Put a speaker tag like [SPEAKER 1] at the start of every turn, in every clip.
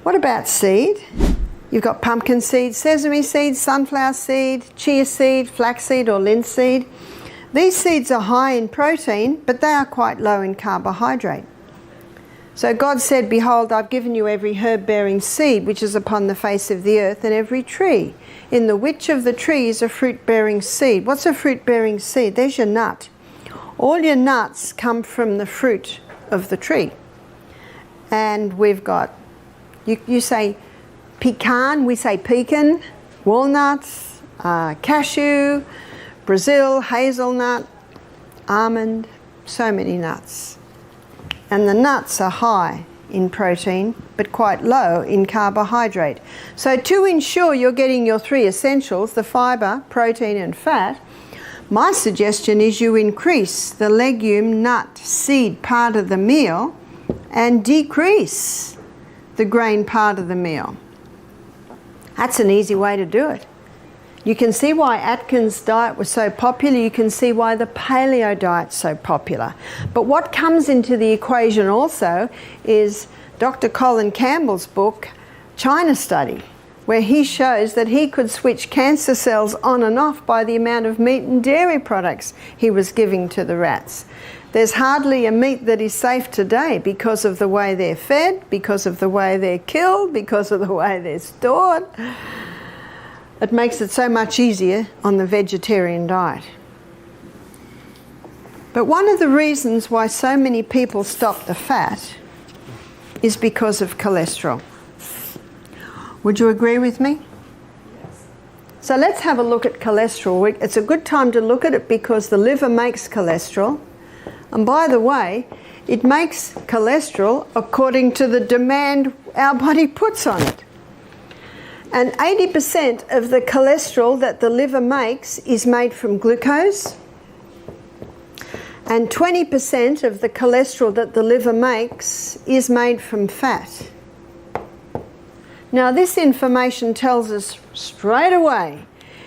[SPEAKER 1] What about seed? You've got pumpkin seed, sesame seed, sunflower seed, chia seed, flaxseed or linseed. These seeds are high in protein, but they are quite low in carbohydrate. So God said, "Behold, I've given you every herb-bearing seed which is upon the face of the earth, and every tree, in the which of the trees a fruit-bearing seed." What's a fruit-bearing seed? There's your nut. All your nuts come from the fruit of the tree. And we've got, you say pecan, we say pecan, walnuts, cashew, Brazil, hazelnut, almond, so many nuts. And the nuts are high in protein, but quite low in carbohydrate. So to ensure you're getting your three essentials, the fibre, protein and fat, my suggestion is you increase the legume, nut, seed part of the meal and decrease the grain part of the meal. That's an easy way to do it. You can see why Atkins' diet was so popular. You can see why the paleo diet's so popular. But what comes into the equation also is Dr. Colin Campbell's book, China Study, where he shows that he could switch cancer cells on and off by the amount of meat and dairy products he was giving to the rats. There's hardly a meat that is safe today because of the way they're fed, because of the way they're killed, because of the way they're stored. It makes it so much easier on the vegetarian diet. But one of the reasons why so many people stop the fat is because of cholesterol. Would you agree with me? Yes. So let's have a look at cholesterol. It's a good time to look at it because the liver makes cholesterol. And by the way, it makes cholesterol according to the demand our body puts on it. And 80% of the cholesterol that the liver makes is made from glucose. And 20% of the cholesterol that the liver makes is made from fat. Now this information tells us straight away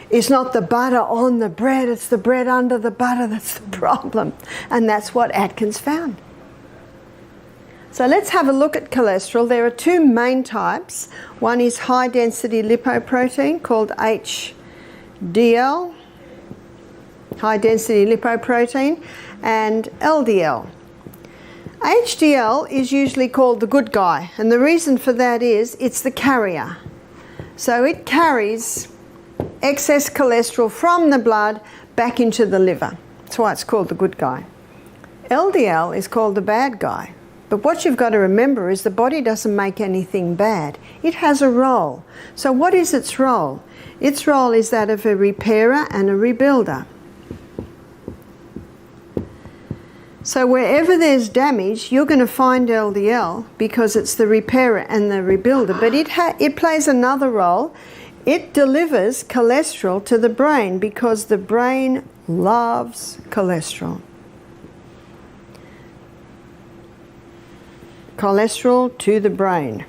[SPEAKER 1] it's not the butter on the bread, it's the bread under the butter that's the problem. And that's what Atkins found. So let's have a look at cholesterol. There are two main types. One is high density lipoprotein called HDL, high density lipoprotein, and LDL. HDL is usually called the good guy, and the reason for that is it's the carrier. So it carries excess cholesterol from the blood back into the liver. That's why it's called the good guy. LDL is called the bad guy. But what you've got to remember is the body doesn't make anything bad. It has a role. So what is its role? Its role is that of a repairer and a rebuilder. So wherever there's damage, you're going to find LDL because it's the repairer and the rebuilder. But it plays another role. It delivers cholesterol to the brain because the brain loves cholesterol. Cholesterol to the brain.